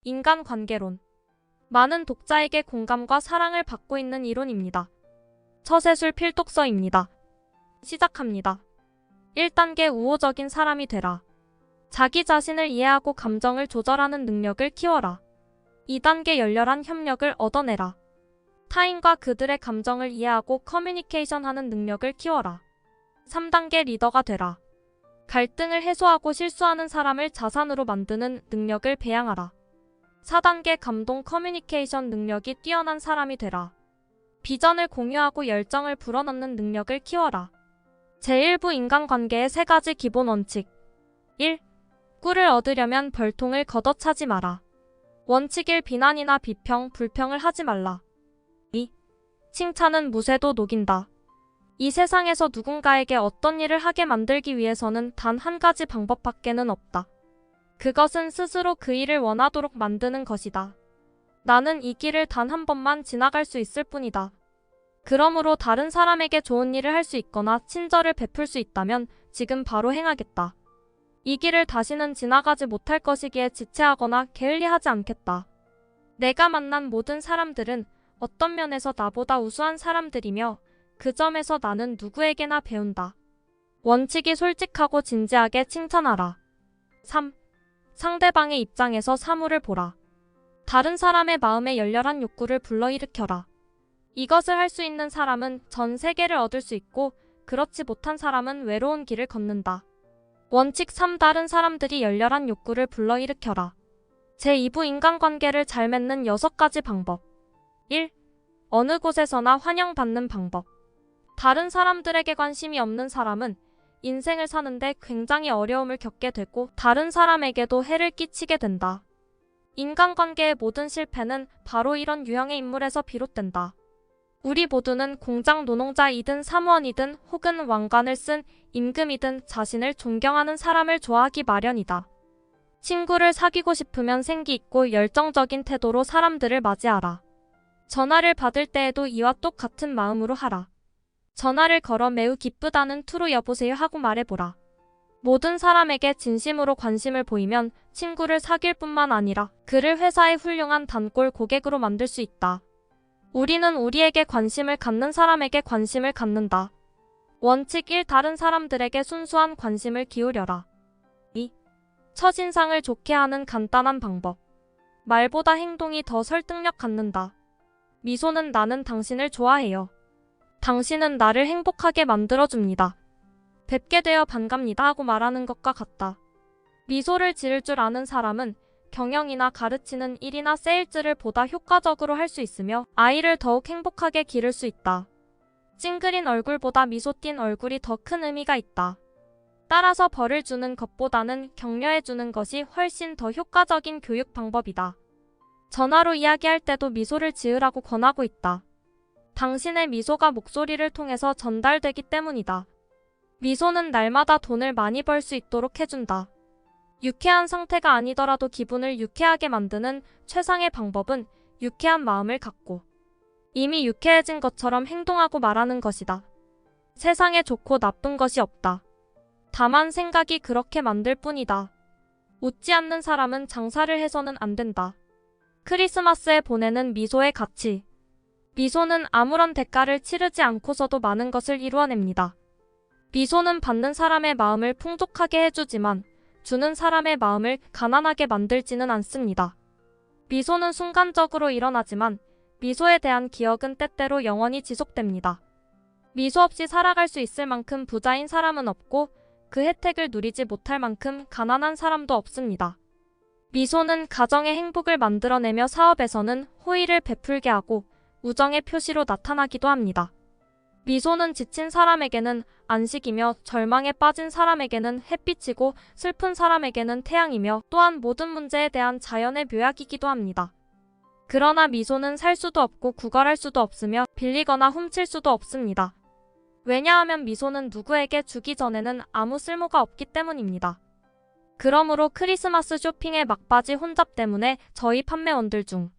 인간관계론. 많은 독자에게 공감과 사랑을 받고 있는 이론입니다. 처세술 필독서입니다. 시작합니다. 1단계 우호적인 사람이 되라. 자기 자신을 이해하고 감정을 조절하는 능력을 키워라. 2단계 열렬한 협력을 얻어내라. 타인과 그들의 감정을 이해하고 커뮤니케이션하는 능력을 키워라. 3단계 리더가 되라. 갈등을 해소하고 실수하는 사람을 자산으로 만드는 능력을 배양하라. 4단계 감동 커뮤니케이션 능력이 뛰어난 사람이 되라. 비전을 공유하고 열정을 불어넣는 능력을 키워라. 제1부 인간관계의 3가지 기본 원칙. 1. 꿀을 얻으려면 벌통을 걷어차지 마라. 원칙 1. 비난이나 비평, 불평을 하지 말라. 2. 칭찬은 무쇠도 녹인다. 이 세상에서 누군가에게 어떤 일을 하게 만들기 위해서는 단 한 가지 방법밖에는 없다. 그것은 스스로 그 일을 원하도록 만드는 것이다. 나는 이 길을 단 한 번만 지나갈 수 있을 뿐이다. 그러므로 다른 사람에게 좋은 일을 할 수 있거나 친절을 베풀 수 있다면 지금 바로 행하겠다. 이 길을 다시는 지나가지 못할 것이기에 지체하거나 게을리하지 않겠다. 내가 만난 모든 사람들은 어떤 면에서 나보다 우수한 사람들이며 그 점에서 나는 누구에게나 배운다. 원칙이 솔직하고 진지하게 칭찬하라. 3. 상대방의 입장에서 사물을 보라. 다른 사람의 마음에 열렬한 욕구를 불러일으켜라. 이것을 할 수 있는 사람은 전 세계를 얻을 수 있고 그렇지 못한 사람은 외로운 길을 걷는다. 원칙 3. 다른 사람들이 열렬한 욕구를 불러일으켜라. 제2부 인간관계를 잘 맺는 6가지 방법. 1. 어느 곳에서나 환영받는 방법. 다른 사람들에게 관심이 없는 사람은 인생을 사는데 굉장히 어려움을 겪게 되고 다른 사람에게도 해를 끼치게 된다. 인간관계의 모든 실패는 바로 이런 유형의 인물에서 비롯된다. 우리 모두는 공장 노동자이든 사무원이든 혹은 왕관을 쓴 임금이든 자신을 존경하는 사람을 좋아하기 마련이다. 친구를 사귀고 싶으면 생기 있고 열정적인 태도로 사람들을 맞이하라. 전화를 받을 때에도 이와 똑같은 마음으로 하라. 전화를 걸어 매우 기쁘다는 투로 여보세요 하고 말해보라. 모든 사람에게 진심으로 관심을 보이면 친구를 사귈 뿐만 아니라 그를 회사의 훌륭한 단골 고객으로 만들 수 있다. 우리는 우리에게 관심을 갖는 사람에게 관심을 갖는다. 원칙 1. 다른 사람들에게 순수한 관심을 기울여라. 2. 첫인상을 좋게 하는 간단한 방법. 말보다 행동이 더 설득력 갖는다. 미소는 나는 당신을 좋아해요. 당신은 나를 행복하게 만들어줍니다. 뵙게 되어 반갑니다 하고 말하는 것과 같다. 미소를 지을 줄 아는 사람은 경영이나 가르치는 일이나 세일즈를 보다 효과적으로 할 수 있으며 아이를 더욱 행복하게 기를 수 있다. 찡그린 얼굴보다 미소 띤 얼굴이 더 큰 의미가 있다. 따라서 벌을 주는 것보다는 격려해주는 것이 훨씬 더 효과적인 교육 방법이다. 전화로 이야기할 때도 미소를 지으라고 권하고 있다. 당신의 미소가 목소리를 통해서 전달되기 때문이다. 미소는 날마다 돈을 많이 벌 수 있도록 해준다. 유쾌한 상태가 아니더라도 기분을 유쾌하게 만드는 최상의 방법은 유쾌한 마음을 갖고 이미 유쾌해진 것처럼 행동하고 말하는 것이다. 세상에 좋고 나쁜 것이 없다. 다만 생각이 그렇게 만들 뿐이다. 웃지 않는 사람은 장사를 해서는 안 된다. 크리스마스에 보내는 미소의 가치. 미소는 아무런 대가를 치르지 않고서도 많은 것을 이루어냅니다. 미소는 받는 사람의 마음을 풍족하게 해주지만 주는 사람의 마음을 가난하게 만들지는 않습니다. 미소는 순간적으로 일어나지만 미소에 대한 기억은 때때로 영원히 지속됩니다. 미소 없이 살아갈 수 있을 만큼 부자인 사람은 없고 그 혜택을 누리지 못할 만큼 가난한 사람도 없습니다. 미소는 가정의 행복을 만들어내며 사업에서는 호의를 베풀게 하고 우정의 표시로 나타나기도 합니다. 미소는 지친 사람에게는 안식이며 절망에 빠진 사람에게는 햇빛이고 슬픈 사람에게는 태양이며 또한 모든 문제에 대한 자연의 묘약이기도 합니다. 그러나 미소는 살 수도 없고 구걸할 수도 없으며 빌리거나 훔칠 수도 없습니다. 왜냐하면 미소는 누구에게 주기 전에는 아무 쓸모가 없기 때문입니다. 그러므로 크리스마스 쇼핑의 막바지 혼잡 때문에 저희 판매원들 중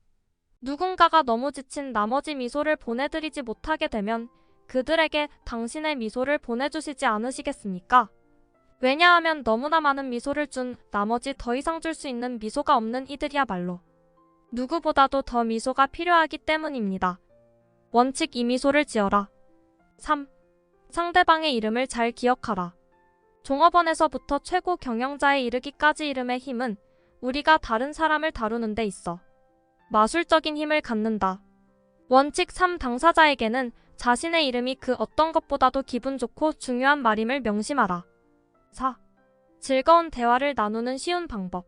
누군가가 너무 지친 나머지 미소를 보내드리지 못하게 되면 그들에게 당신의 미소를 보내주시지 않으시겠습니까? 왜냐하면 너무나 많은 미소를 준 나머지 더 이상 줄 수 있는 미소가 없는 이들이야말로 누구보다도 더 미소가 필요하기 때문입니다. 원칙 2. 미소를 지어라. 3. 상대방의 이름을 잘 기억하라. 종업원에서부터 최고 경영자에 이르기까지 이름의 힘은 우리가 다른 사람을 다루는 데 있어 마술적인 힘을 갖는다. 원칙 3. 당사자에게는 자신의 이름이 그 어떤 것보다도 기분 좋고 중요한 말임을 명심하라. 4. 즐거운 대화를 나누는 쉬운 방법.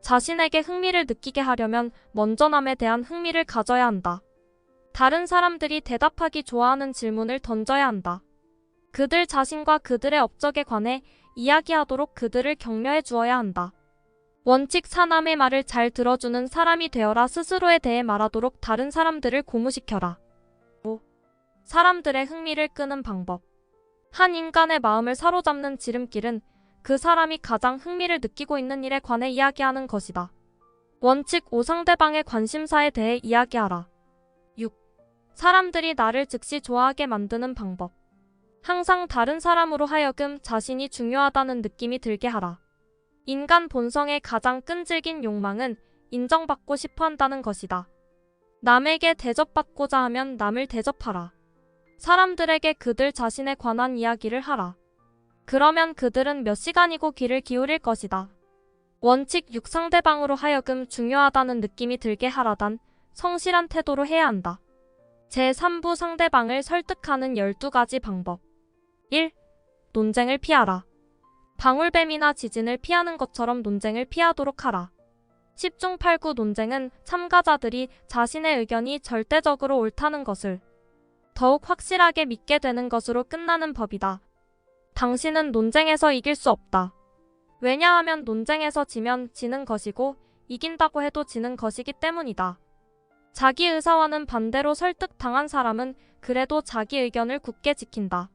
자신에게 흥미를 느끼게 하려면 먼저 남에 대한 흥미를 가져야 한다. 다른 사람들이 대답하기 좋아하는 질문을 던져야 한다. 그들 자신과 그들의 업적에 관해 이야기하도록 그들을 격려해 주어야 한다. 원칙 4. 남의 말을 잘 들어주는 사람이 되어라. 스스로에 대해 말하도록 다른 사람들을 고무시켜라. 5. 사람들의 흥미를 끄는 방법. 한 인간의 마음을 사로잡는 지름길은 그 사람이 가장 흥미를 느끼고 있는 일에 관해 이야기하는 것이다. 원칙 5. 상대방의 관심사에 대해 이야기하라. 6. 사람들이 나를 즉시 좋아하게 만드는 방법. 항상 다른 사람으로 하여금 자신이 중요하다는 느낌이 들게 하라. 인간 본성의 가장 끈질긴 욕망은 인정받고 싶어 한다는 것이다. 남에게 대접받고자 하면 남을 대접하라. 사람들에게 그들 자신에 관한 이야기를 하라. 그러면 그들은 몇 시간이고 귀를 기울일 것이다. 원칙 6. 상대방으로 하여금 중요하다는 느낌이 들게 하라단 성실한 태도로 해야 한다. 제3부 상대방을 설득하는 12가지 방법. 1. 논쟁을 피하라. 방울뱀이나 지진을 피하는 것처럼 논쟁을 피하도록 하라. 10중 8구 논쟁은 참가자들이 자신의 의견이 절대적으로 옳다는 것을 더욱 확실하게 믿게 되는 것으로 끝나는 법이다. 당신은 논쟁에서 이길 수 없다. 왜냐하면 논쟁에서 지면 지는 것이고 이긴다고 해도 지는 것이기 때문이다. 자기 의사와는 반대로 설득당한 사람은 그래도 자기 의견을 굳게 지킨다.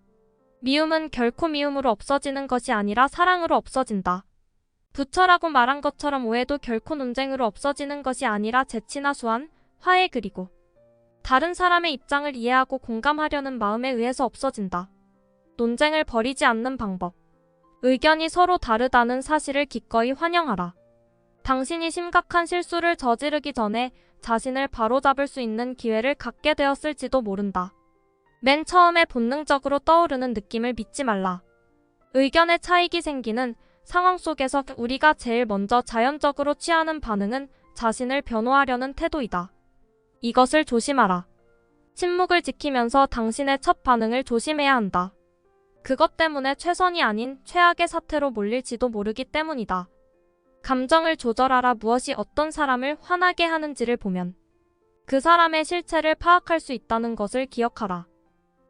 미움은 결코 미움으로 없어지는 것이 아니라 사랑으로 없어진다. 부처라고 말한 것처럼 오해도 결코 논쟁으로 없어지는 것이 아니라 재치나 수완, 화해 그리고 다른 사람의 입장을 이해하고 공감하려는 마음에 의해서 없어진다. 논쟁을 벌이지 않는 방법. 의견이 서로 다르다는 사실을 기꺼이 환영하라. 당신이 심각한 실수를 저지르기 전에 자신을 바로잡을 수 있는 기회를 갖게 되었을지도 모른다. 맨 처음에 본능적으로 떠오르는 느낌을 믿지 말라. 의견의 차익이 생기는 상황 속에서 우리가 제일 먼저 자연적으로 취하는 반응은 자신을 변호하려는 태도이다. 이것을 조심하라. 침묵을 지키면서 당신의 첫 반응을 조심해야 한다. 그것 때문에 최선이 아닌 최악의 사태로 몰릴지도 모르기 때문이다. 감정을 조절하라. 무엇이 어떤 사람을 화나게 하는지를 보면 그 사람의 실체를 파악할 수 있다는 것을 기억하라.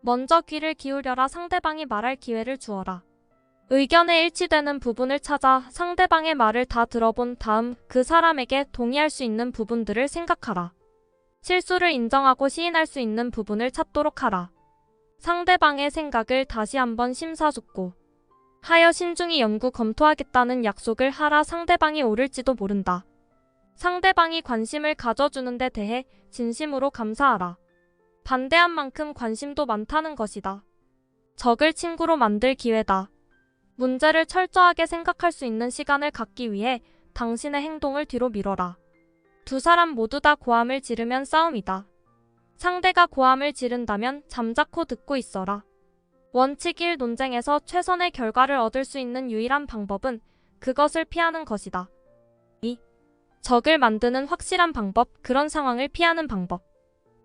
먼저 귀를 기울여라. 상대방이 말할 기회를 주어라. 의견에 일치되는 부분을 찾아 상대방의 말을 다 들어본 다음 그 사람에게 동의할 수 있는 부분들을 생각하라. 실수를 인정하고 시인할 수 있는 부분을 찾도록 하라. 상대방의 생각을 다시 한번 심사숙고 하여 신중히 연구 검토하겠다는 약속을 하라. 상대방이 옳을지도 모른다. 상대방이 관심을 가져주는 데 대해 진심으로 감사하라. 반대한 만큼 관심도 많다는 것이다. 적을 친구로 만들 기회다. 문제를 철저하게 생각할 수 있는 시간을 갖기 위해 당신의 행동을 뒤로 미뤄라. 두 사람 모두 다 고함을 지르면 싸움이다. 상대가 고함을 지른다면 잠자코 듣고 있어라. 원칙 1. 논쟁에서 최선의 결과를 얻을 수 있는 유일한 방법은 그것을 피하는 것이다. 2. 적을 만드는 확실한 방법. 그런 상황을 피하는 방법.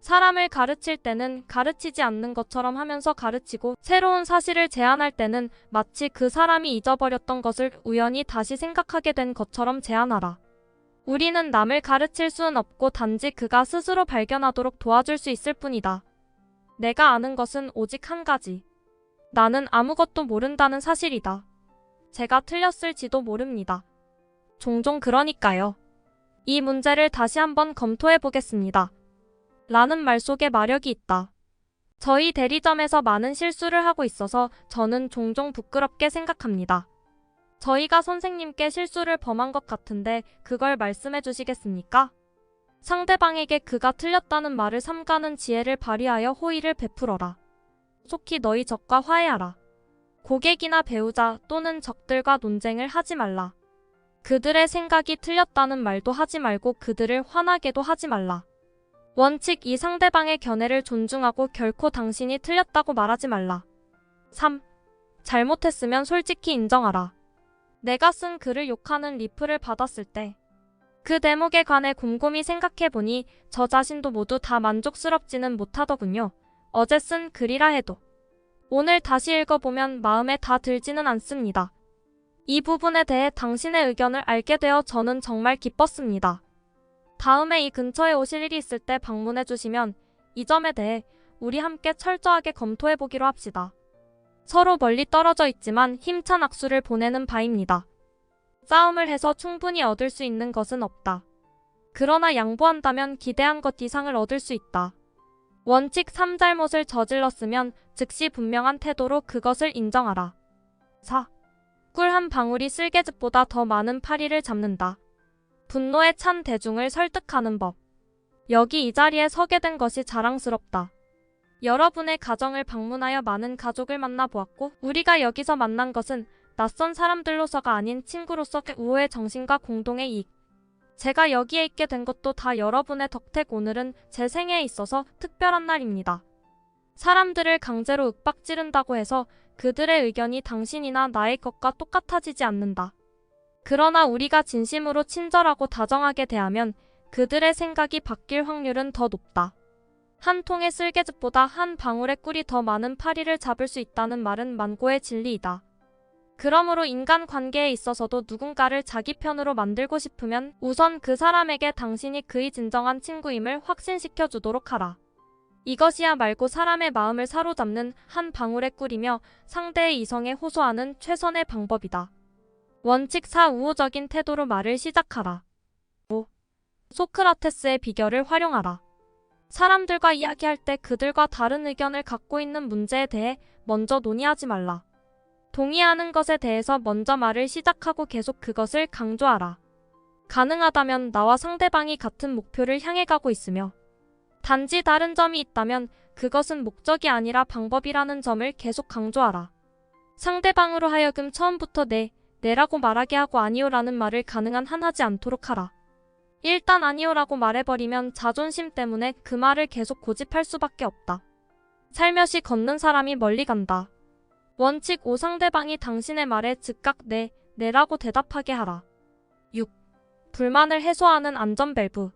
사람을 가르칠 때는 가르치지 않는 것처럼 하면서 가르치고 새로운 사실을 제안할 때는 마치 그 사람이 잊어버렸던 것을 우연히 다시 생각하게 된 것처럼 제안하라. 우리는 남을 가르칠 수는 없고 단지 그가 스스로 발견하도록 도와줄 수 있을 뿐이다. 내가 아는 것은 오직 한 가지. 나는 아무것도 모른다는 사실이다. 제가 틀렸을지도 모릅니다. 종종 그러니까요. 이 문제를 다시 한번 검토해 보겠습니다. 라는 말 속에 마력이 있다. 저희 대리점에서 많은 실수를 하고 있어서 저는 종종 부끄럽게 생각합니다. 저희가 선생님께 실수를 범한 것 같은데 그걸 말씀해 주시겠습니까? 상대방에게 그가 틀렸다는 말을 삼가는 지혜를 발휘하여 호의를 베풀어라. 속히 너희 적과 화해하라. 고객이나 배우자 또는 적들과 논쟁을 하지 말라. 그들의 생각이 틀렸다는 말도 하지 말고 그들을 화나게도 하지 말라. 원칙 2. 상대방의 견해를 존중하고 결코 당신이 틀렸다고 말하지 말라. 3. 잘못했으면 솔직히 인정하라. 내가 쓴 글을 욕하는 리플을 받았을 때 그 대목에 관해 곰곰이 생각해보니 저 자신도 모두 다 만족스럽지는 못하더군요. 어제 쓴 글이라 해도 오늘 다시 읽어보면 마음에 다 들지는 않습니다. 이 부분에 대해 당신의 의견을 알게 되어 저는 정말 기뻤습니다. 다음에 이 근처에 오실 일이 있을 때 방문해 주시면 이 점에 대해 우리 함께 철저하게 검토해 보기로 합시다. 서로 멀리 떨어져 있지만 힘찬 악수를 보내는 바입니다. 싸움을 해서 충분히 얻을 수 있는 것은 없다. 그러나 양보한다면 기대한 것 이상을 얻을 수 있다. 원칙 3. 잘못을 저질렀으면 즉시 분명한 태도로 그것을 인정하라. 4. 꿀 한 방울이 쓸개즙보다 더 많은 파리를 잡는다. 분노에 찬 대중을 설득하는 법. 여기 이 자리에 서게 된 것이 자랑스럽다. 여러분의 가정을 방문하여 많은 가족을 만나보았고 우리가 여기서 만난 것은 낯선 사람들로서가 아닌 친구로서의 우호의 정신과 공동의 이익. 제가 여기에 있게 된 것도 다 여러분의 덕택. 오늘은 제 생애에 있어서 특별한 날입니다. 사람들을 강제로 윽박지른다고 해서 그들의 의견이 당신이나 나의 것과 똑같아지지 않는다. 그러나 우리가 진심으로 친절하고 다정하게 대하면 그들의 생각이 바뀔 확률은 더 높다. 한 통의 쓸개즙보다 한 방울의 꿀이 더 많은 파리를 잡을 수 있다는 말은 만고의 진리이다. 그러므로 인간관계에 있어서도 누군가를 자기 편으로 만들고 싶으면 우선 그 사람에게 당신이 그의 진정한 친구임을 확신시켜 주도록 하라. 이것이야 말고 사람의 마음을 사로잡는 한 방울의 꿀이며 상대의 이성에 호소하는 최선의 방법이다. 원칙 4. 우호적인 태도로 말을 시작하라. 5. 소크라테스의 비결을 활용하라. 사람들과 이야기할 때 그들과 다른 의견을 갖고 있는 문제에 대해 먼저 논의하지 말라. 동의하는 것에 대해서 먼저 말을 시작하고 계속 그것을 강조하라. 가능하다면 나와 상대방이 같은 목표를 향해 가고 있으며 단지 다른 점이 있다면 그것은 목적이 아니라 방법이라는 점을 계속 강조하라. 상대방으로 하여금 처음부터 네라고 말하게 하고 아니요라는 말을 가능한 한 하지 않도록 하라. 일단 아니요라고 말해버리면 자존심 때문에 그 말을 계속 고집할 수밖에 없다. 살며시 걷는 사람이 멀리 간다. 원칙 5. 상대방이 당신의 말에 즉각 네라고 대답하게 하라. 6. 불만을 해소하는 안전밸브.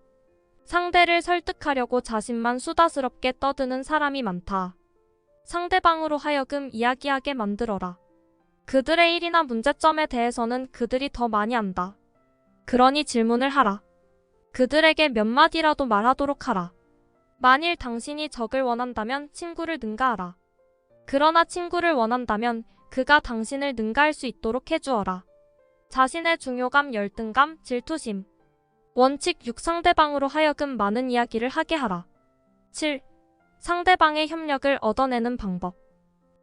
상대를 설득하려고 자신만 수다스럽게 떠드는 사람이 많다. 상대방으로 하여금 이야기하게 만들어라. 그들의 일이나 문제점에 대해서는 그들이 더 많이 안다. 그러니 질문을 하라. 그들에게 몇 마디라도 말하도록 하라. 만일 당신이 적을 원한다면 친구를 능가하라. 그러나 친구를 원한다면 그가 당신을 능가할 수 있도록 해주어라. 자신의 중요감, 열등감, 질투심. 원칙 6. 상대방으로 하여금 많은 이야기를 하게 하라. 7. 상대방의 협력을 얻어내는 방법.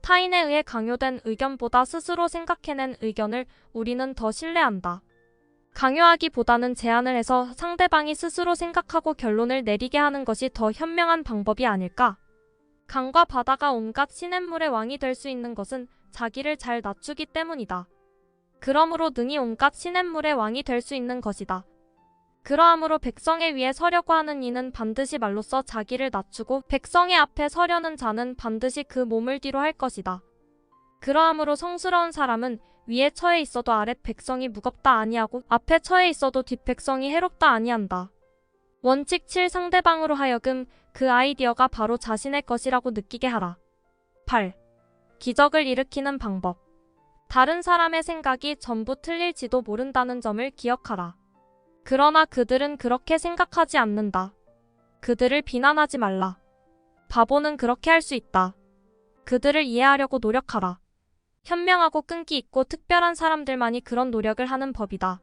타인에 의해 강요된 의견보다 스스로 생각해낸 의견을 우리는 더 신뢰한다. 강요하기보다는 제안을 해서 상대방이 스스로 생각하고 결론을 내리게 하는 것이 더 현명한 방법이 아닐까? 강과 바다가 온갖 시냇물의 왕이 될 수 있는 것은 자기를 잘 낮추기 때문이다. 그러므로 능히 온갖 시냇물의 왕이 될 수 있는 것이다. 그러함으로 백성의 위에 서려고 하는 이는 반드시 말로써 자기를 낮추고 백성의 앞에 서려는 자는 반드시 그 몸을 뒤로 할 것이다. 그러함으로 성스러운 사람은 위에 처해 있어도 아랫 백성이 무겁다 아니하고 앞에 처해 있어도 뒷 백성이 해롭다 아니한다. 원칙 7. 상대방으로 하여금 그 아이디어가 바로 자신의 것이라고 느끼게 하라. 8. 기적을 일으키는 방법. 다른 사람의 생각이 전부 틀릴지도 모른다는 점을 기억하라. 그러나 그들은 그렇게 생각하지 않는다. 그들을 비난하지 말라. 바보는 그렇게 할 수 있다. 그들을 이해하려고 노력하라. 현명하고 끈기 있고 특별한 사람들만이 그런 노력을 하는 법이다.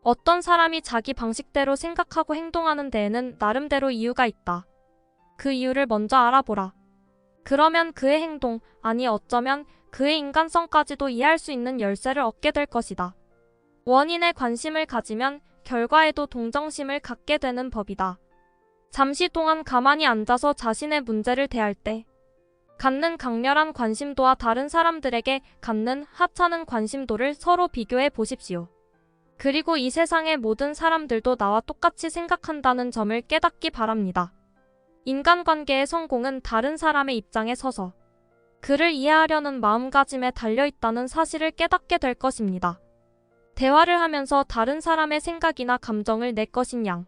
어떤 사람이 자기 방식대로 생각하고 행동하는 데에는 나름대로 이유가 있다. 그 이유를 먼저 알아보라. 그러면 그의 행동, 아니 어쩌면 그의 인간성까지도 이해할 수 있는 열쇠를 얻게 될 것이다. 원인에 관심을 가지면 결과에도 동정심을 갖게 되는 법이다. 잠시 동안 가만히 앉아서 자신의 문제를 대할 때 갖는 강렬한 관심도와 다른 사람들에게 갖는 하찮은 관심도를 서로 비교해 보십시오. 그리고 이 세상의 모든 사람들도 나와 똑같이 생각한다는 점을 깨닫기 바랍니다. 인간관계의 성공은 다른 사람의 입장에 서서 그를 이해하려는 마음가짐에 달려있다는 사실을 깨닫게 될 것입니다. 대화를 하면서 다른 사람의 생각이나 감정을 내 것인 양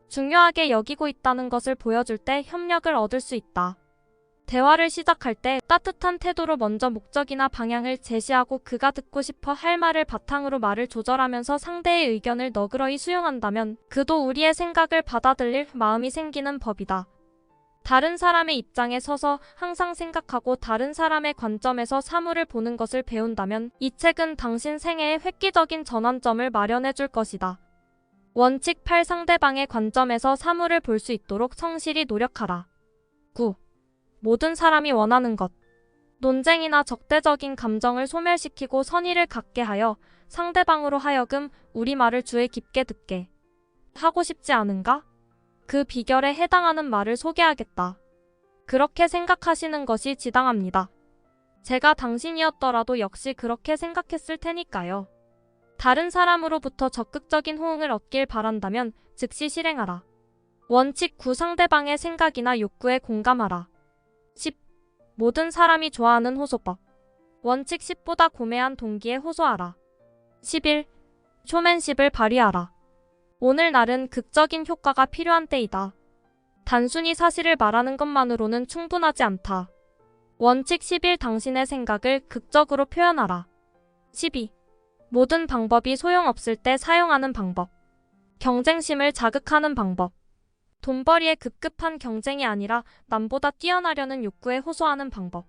중요하게 여기고 있다는 것을 보여줄 때 협력을 얻을 수 있다. 대화를 시작할 때 따뜻한 태도로 먼저 목적이나 방향을 제시하고 그가 듣고 싶어 할 말을 바탕으로 말을 조절하면서 상대의 의견을 너그러이 수용한다면 그도 우리의 생각을 받아들일 마음이 생기는 법이다. 다른 사람의 입장에 서서 항상 생각하고 다른 사람의 관점에서 사물을 보는 것을 배운다면 이 책은 당신 생애에 획기적인 전환점을 마련해 줄 것이다. 원칙 8 상대방의 관점에서 사물을 볼 수 있도록 성실히 노력하라. 9. 모든 사람이 원하는 것. 논쟁이나 적대적인 감정을 소멸시키고 선의를 갖게 하여 상대방으로 하여금 우리 말을 주의 깊게 듣게 하고 싶지 않은가? 그 비결에 해당하는 말을 소개하겠다. 그렇게 생각하시는 것이 지당합니다. 제가 당신이었더라도 역시 그렇게 생각했을 테니까요. 다른 사람으로부터 적극적인 호응을 얻길 바란다면 즉시 실행하라. 원칙 9 상대방의 생각이나 욕구에 공감하라. 10. 모든 사람이 좋아하는 호소법. 원칙 10보다 고매한 동기에 호소하라. 11. 쇼맨십을 발휘하라. 오늘날은 극적인 효과가 필요한 때이다. 단순히 사실을 말하는 것만으로는 충분하지 않다. 원칙 11 당신의 생각을 극적으로 표현하라. 12. 모든 방법이 소용없을 때 사용하는 방법. 경쟁심을 자극하는 방법. 돈벌이의 급급한 경쟁이 아니라 남보다 뛰어나려는 욕구에 호소하는 방법.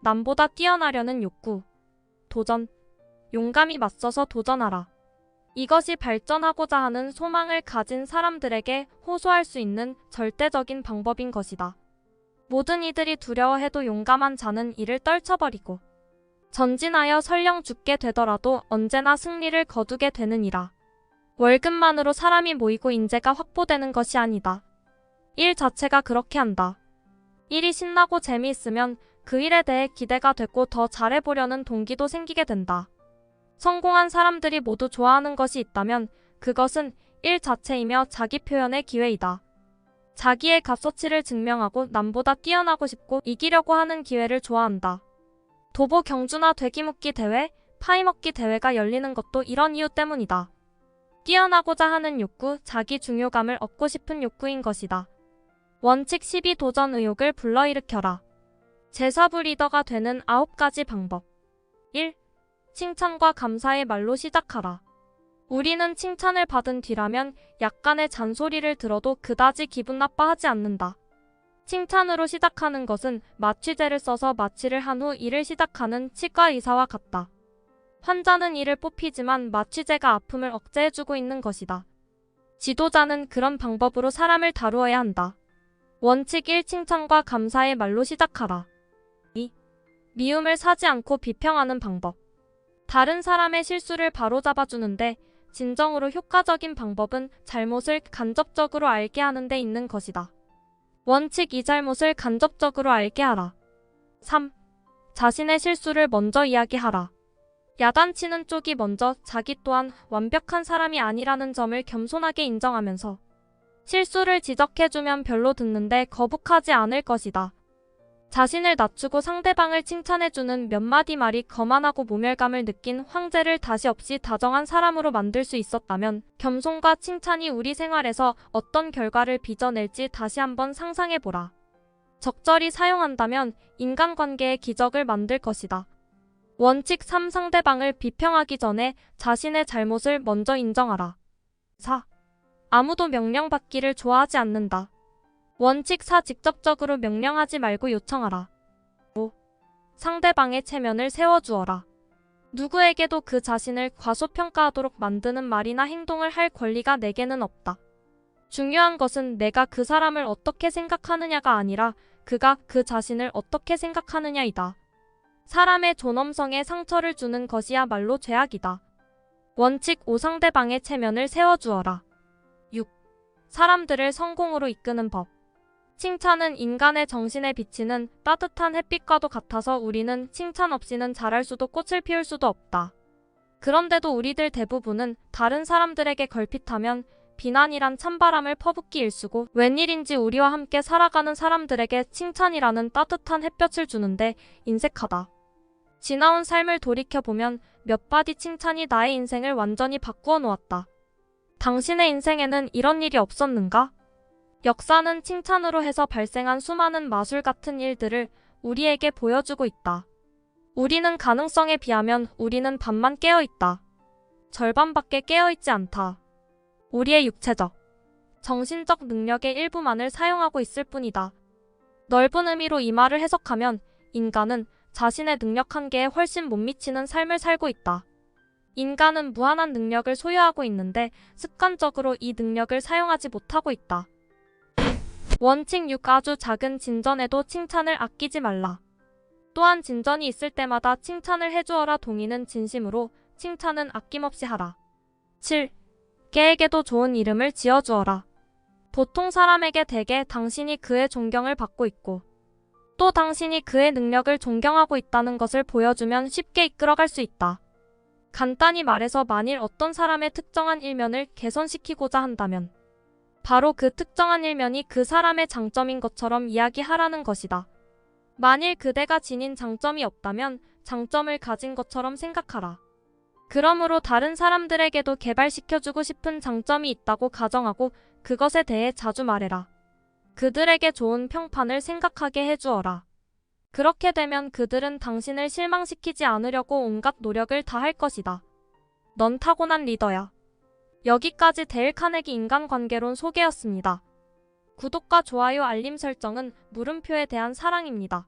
남보다 뛰어나려는 욕구. 도전. 용감히 맞서서 도전하라. 이것이 발전하고자 하는 소망을 가진 사람들에게 호소할 수 있는 절대적인 방법인 것이다. 모든 이들이 두려워해도 용감한 자는 이를 떨쳐버리고 전진하여 설령 죽게 되더라도 언제나 승리를 거두게 되느니라. 월급만으로 사람이 모이고 인재가 확보되는 것이 아니다. 일 자체가 그렇게 한다. 일이 신나고 재미있으면 그 일에 대해 기대가 되고 더 잘해보려는 동기도 생기게 된다. 성공한 사람들이 모두 좋아하는 것이 있다면 그것은 일 자체이며 자기 표현의 기회이다. 자기의 값어치를 증명하고 남보다 뛰어나고 싶고 이기려고 하는 기회를 좋아한다. 도보 경주나 돼지묻기 대회, 파이먹기 대회가 열리는 것도 이런 이유 때문이다. 뛰어나고자 하는 욕구, 자기 중요감을 얻고 싶은 욕구인 것이다. 원칙 12 도전 의욕을 불러일으켜라. 제4부 리더가 되는 9가지 방법. 1. 칭찬과 감사의 말로 시작하라. 우리는 칭찬을 받은 뒤라면 약간의 잔소리를 들어도 그다지 기분 나빠하지 않는다. 칭찬으로 시작하는 것은 마취제를 써서 마취를 한 후 일을 시작하는 치과 의사와 같다. 환자는 이를 뽑히지만 마취제가 아픔을 억제해주고 있는 것이다. 지도자는 그런 방법으로 사람을 다루어야 한다. 원칙 1 칭찬과 감사의 말로 시작하라. 2. 미움을 사지 않고 비평하는 방법. 다른 사람의 실수를 바로잡아주는데 진정으로 효과적인 방법은 잘못을 간접적으로 알게 하는 데 있는 것이다. 원칙 2 잘못을 간접적으로 알게 하라. 3. 자신의 실수를 먼저 이야기하라. 야단치는 쪽이 먼저 자기 또한 완벽한 사람이 아니라는 점을 겸손하게 인정하면서 실수를 지적해주면 별로 듣는데 거북하지 않을 것이다. 자신을 낮추고 상대방을 칭찬해주는 몇 마디 말이 거만하고 모멸감을 느낀 황제를 다시 없이 다정한 사람으로 만들 수 있었다면 겸손과 칭찬이 우리 생활에서 어떤 결과를 빚어낼지 다시 한번 상상해보라. 적절히 사용한다면 인간관계의 기적을 만들 것이다. 원칙 3 상대방을 비평하기 전에 자신의 잘못을 먼저 인정하라. 4. 아무도 명령받기를 좋아하지 않는다. 원칙 4 직접적으로 명령하지 말고 요청하라. 5. 상대방의 체면을 세워주어라. 누구에게도 그 자신을 과소평가하도록 만드는 말이나 행동을 할 권리가 내게는 없다. 중요한 것은 내가 그 사람을 어떻게 생각하느냐가 아니라 그가 그 자신을 어떻게 생각하느냐이다. 사람의 존엄성에 상처를 주는 것이야말로 죄악이다. 원칙 5 상대방의 체면을 세워주어라. 6. 사람들을 성공으로 이끄는 법. 칭찬은 인간의 정신에 비치는 따뜻한 햇빛과도 같아서 우리는 칭찬 없이는 자랄 수도 꽃을 피울 수도 없다. 그런데도 우리들 대부분은 다른 사람들에게 걸핏하면 비난이란 찬바람을 퍼붓기 일쑤고 웬일인지 우리와 함께 살아가는 사람들에게 칭찬이라는 따뜻한 햇볕을 주는데 인색하다. 지나온 삶을 돌이켜보면 몇 마디 칭찬이 나의 인생을 완전히 바꾸어 놓았다. 당신의 인생에는 이런 일이 없었는가? 역사는 칭찬으로 해서 발생한 수많은 마술 같은 일들을 우리에게 보여주고 있다. 우리는 가능성에 비하면 우리는 반만 깨어있다. 절반밖에 깨어있지 않다. 우리의 육체적, 정신적 능력의 일부만을 사용하고 있을 뿐이다. 넓은 의미로 이 말을 해석하면 인간은 자신의 능력 한계에 훨씬 못 미치는 삶을 살고 있다. 인간은 무한한 능력을 소유하고 있는데 습관적으로 이 능력을 사용하지 못하고 있다. 원칙 6. 아주 작은 진전에도 칭찬을 아끼지 말라. 또한 진전이 있을 때마다 칭찬을 해주어라. 동의는 진심으로, 칭찬은 아낌없이 하라. 7. 개에게도 좋은 이름을 지어주어라. 보통 사람에게 대개 당신이 그의 존경을 받고 있고 또 당신이 그의 능력을 존경하고 있다는 것을 보여주면 쉽게 이끌어갈 수 있다. 간단히 말해서 만일 어떤 사람의 특정한 일면을 개선시키고자 한다면 바로 그 특정한 일면이 그 사람의 장점인 것처럼 이야기하라는 것이다. 만일 그대가 지닌 장점이 없다면 장점을 가진 것처럼 생각하라. 그러므로 다른 사람들에게도 개발시켜주고 싶은 장점이 있다고 가정하고 그것에 대해 자주 말해라. 그들에게 좋은 평판을 생각하게 해주어라. 그렇게 되면 그들은 당신을 실망시키지 않으려고 온갖 노력을 다할 것이다. 넌 타고난 리더야. 여기까지 데일 카네기 인간관계론 소개였습니다. 구독과 좋아요 알림 설정은 물음표에 대한 사랑입니다.